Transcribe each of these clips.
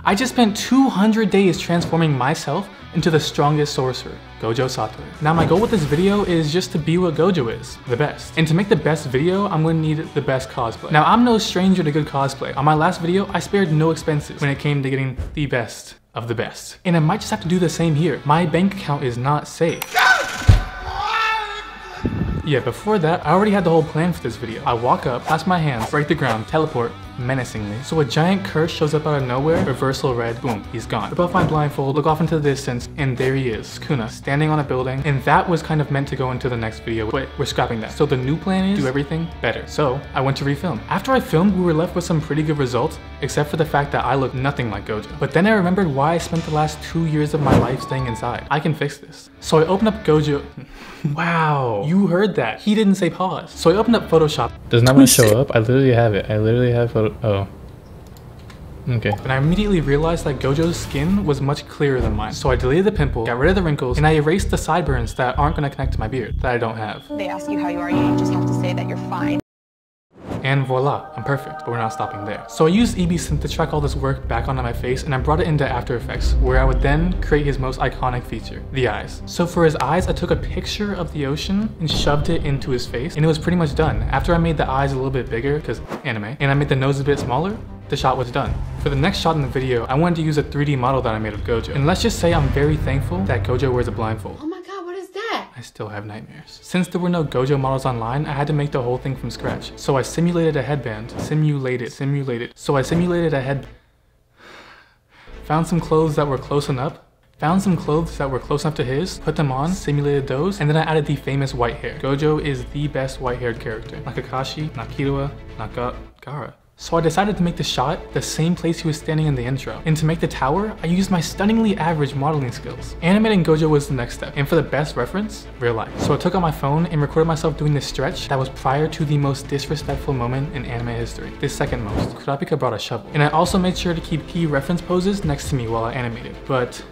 I just spent 200 days transforming myself into the strongest sorcerer, Gojo Satoru. Now my goal with this video is just to be what Gojo is, the best. And to make the best video, I'm gonna need the best cosplay. Now I'm no stranger to good cosplay. On my last video, I spared no expenses when it came to getting the best of the best. And I might just have to do the same here. My bank account is not safe. Yeah, before that, I already had the whole plan for this video. I walk up, clasp my hands, break the ground, teleport, menacingly. So a giant curse shows up out of nowhere, reversal red, boom, he's gone. Rip off my blindfold, look off into the distance, and there he is, Kuna, standing on a building. And that was kind of meant to go into the next video, but we're scrapping that. So the new plan is do everything better. So I went to refilm. After I filmed, we were left with some pretty good results, except for the fact that I look nothing like Gojo. But then I remembered why I spent the last 2 years of my life staying inside. I can fix this. So I opened up Gojo. Wow, you heard that. He didn't say pause. So I opened up Photoshop. Does not want to show up? I literally have it. I literally have photo. Oh. Okay. And I immediately realized that Gojo's skin was much clearer than mine. So I deleted the pimple, got rid of the wrinkles, and I erased the sideburns that aren't gonna connect to my beard, that I don't have. They ask you how you are, you just have to say that you're fine. And voila, I'm perfect, but we're not stopping there. So I used EB Synth to track all this work back onto my face, and I brought it into After Effects, where I would then create his most iconic feature, the eyes. So for his eyes, I took a picture of the ocean and shoved it into his face, and it was pretty much done. After I made the eyes a little bit bigger, because anime, and I made the nose a bit smaller, the shot was done. For the next shot in the video, I wanted to use a 3D model that I made of Gojo. And let's just say I'm very thankful that Gojo wears a blindfold. Oh my god, what is that? I still have nightmares. Since there were no Gojo models online, I had to make the whole thing from scratch. So I simulated a headband. So I simulated a head... Found some clothes that were close enough. Found some clothes that were close enough to his, put them on, simulated those, and then I added the famous white hair. Gojo is the best white-haired character. Not Kakashi, not Killua, not Gaara. So I decided to make the shot the same place he was standing in the intro. And to make the tower, I used my stunningly average modeling skills. Animating Gojo was the next step. And for the best reference, real life. So I took out my phone and recorded myself doing this stretch that was prior to the most disrespectful moment in anime history. The second most. Kurapika brought a shovel. And I also made sure to keep key reference poses next to me while I animated. But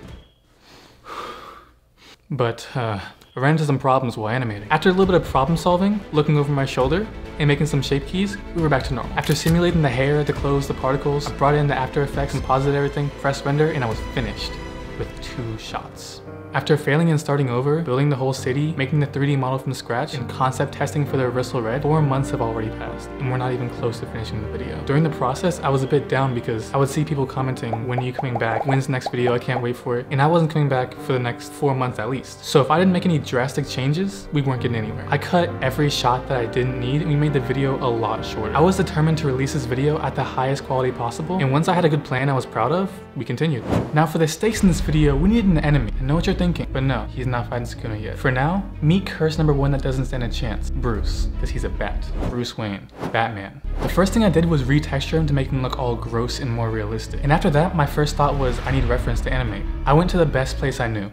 I ran into some problems while animating. After a little bit of problem solving, looking over my shoulder, and making some shape keys, we were back to normal. After simulating the hair, the clothes, the particles, I brought it into After Effects, composited everything, pressed render, and I was finished with 2 shots. After failing and starting over, building the whole city, making the 3D model from scratch, and concept testing for the reversal red, 4 months have already passed, and we're not even close to finishing the video. During the process, I was a bit down because I would see people commenting, when are you coming back? When's the next video? I can't wait for it. And I wasn't coming back for the next 4 months at least. So if I didn't make any drastic changes, we weren't getting anywhere. I cut every shot that I didn't need, and we made the video a lot shorter. I was determined to release this video at the highest quality possible, and once I had a good plan I was proud of, we continued. Now for the stakes in this video, we needed an enemy. I know what you're thinking, but no, he's not fighting Sukuna yet. For now, meet curse number 1 that doesn't stand a chance, Bruce, because he's a bat. Bruce Wayne, Batman. The first thing I did was retexture him to make him look all gross and more realistic. And after that, my first thought was I need reference to animate. I went to the best place I knew.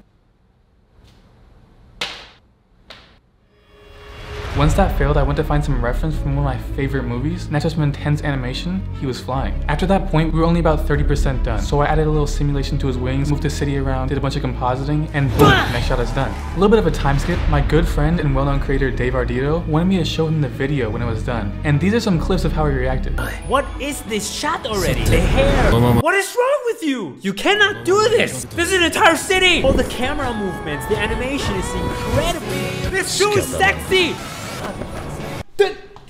Once that failed, I went to find some reference from one of my favorite movies, and after some intense animation, he was flying. After that point, we were only about 30% done, so I added a little simulation to his wings, moved the city around, did a bunch of compositing, and boom, next shot is done. A little bit of a time skip, my good friend and well-known creator Dave Ardito wanted me to show him the video when it was done, and these are some clips of how he reacted. What is this shot already? The hair! What is wrong with you? You cannot do this! This is an entire city! All the camera movements, the animation is incredible! This shoe is sexy!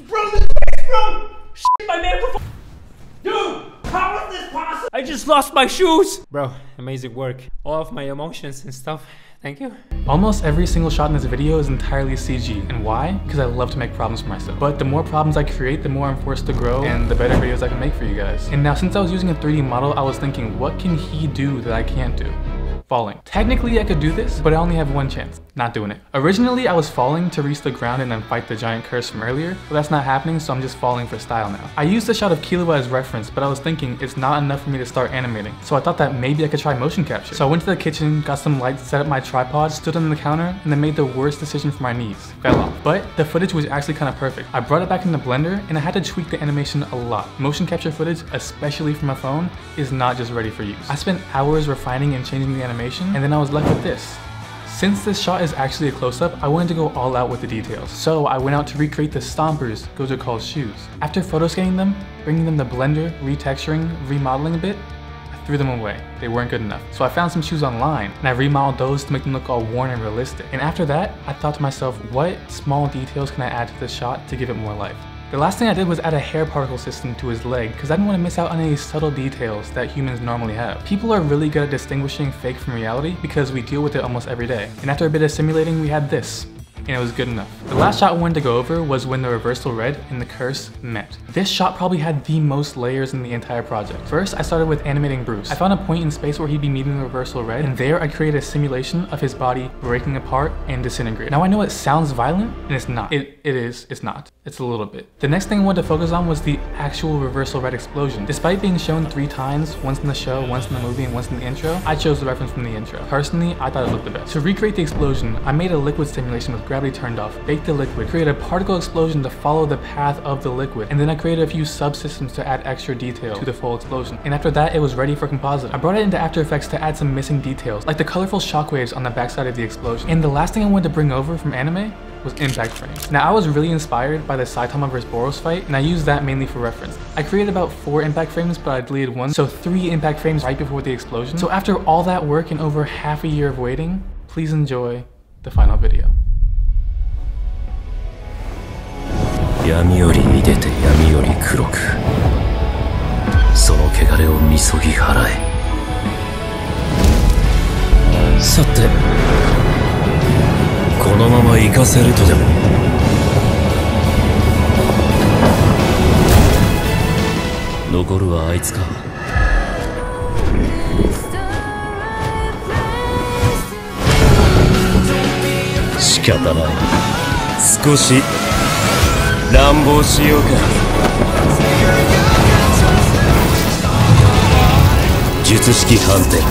Bro, this is bro! Shit, my microphone! Dude! How is this possible? I just lost my shoes! Bro, amazing work. All of my emotions and stuff. Thank you. Almost every single shot in this video is entirely CG. And why? Because I love to make problems for myself. But the more problems I create, the more I'm forced to grow and the better videos I can make for you guys. And now since I was using a 3D model, I was thinking, what can he do that I can't do? Falling. Technically I could do this, but I only have 1 chance. Not doing it. Originally I was falling to reach the ground and then fight the giant curse from earlier, but that's not happening, so I'm just falling for style now. I used the shot of Killua as reference, but I was thinking it's not enough for me to start animating, so I thought that maybe I could try motion capture. So I went to the kitchen, got some lights, set up my tripod, stood on the counter, and then made the worst decision for my knees. Fell off. But the footage was actually kind of perfect. I brought it back in the blender, and I had to tweak the animation a lot. Motion capture footage, especially from a phone, is not just ready for use. I spent hours refining and changing the animation, and then I was left with this. Since this shot is actually a close-up, I wanted to go all out with the details. So I went out to recreate the stompers Gojo calls shoes. After photo scanning them, bringing them to Blender, retexturing, remodeling a bit, I threw them away. They weren't good enough. So I found some shoes online and I remodeled those to make them look all worn and realistic. And after that, I thought to myself, what small details can I add to this shot to give it more life? The last thing I did was add a hair particle system to his leg because I didn't want to miss out on any subtle details that humans normally have. People are really good at distinguishing fake from reality because we deal with it almost every day. And after a bit of simulating, we had this. And it was good enough. The last shot I wanted to go over was when the reversal red and the curse met. This shot probably had the most layers in the entire project. First, I started with animating Bruce. I found a point in space where he'd be meeting the reversal red, and there I created a simulation of his body breaking apart and disintegrating. Now I know it sounds violent, and it's not. It's not. It's a little bit. The next thing I wanted to focus on was the actual reversal red explosion. Despite being shown 3 times, once in the show, once in the movie, and once in the intro, I chose the reference from the intro. Personally, I thought it looked the best. To recreate the explosion, I made a liquid simulation with gravity turned off, baked the liquid, created a particle explosion to follow the path of the liquid, and then I created a few subsystems to add extra detail to the full explosion. And after that, it was ready for composite. I brought it into After Effects to add some missing details, like the colorful shockwaves on the backside of the explosion. And the last thing I wanted to bring over from anime was impact frames. Now I was really inspired by the Saitama vs Boros fight, and I used that mainly for reference. I created about 4 impact frames, but I deleted 1, so 3 impact frames right before the explosion. So after all that work and over half a year of waiting, please enjoy the final video. 闇より出て闇より黒くその汚れをみそぎ払えさてこのまま行かせるとでも残るはあいつか仕方ない少し乱暴しようか術式反転赤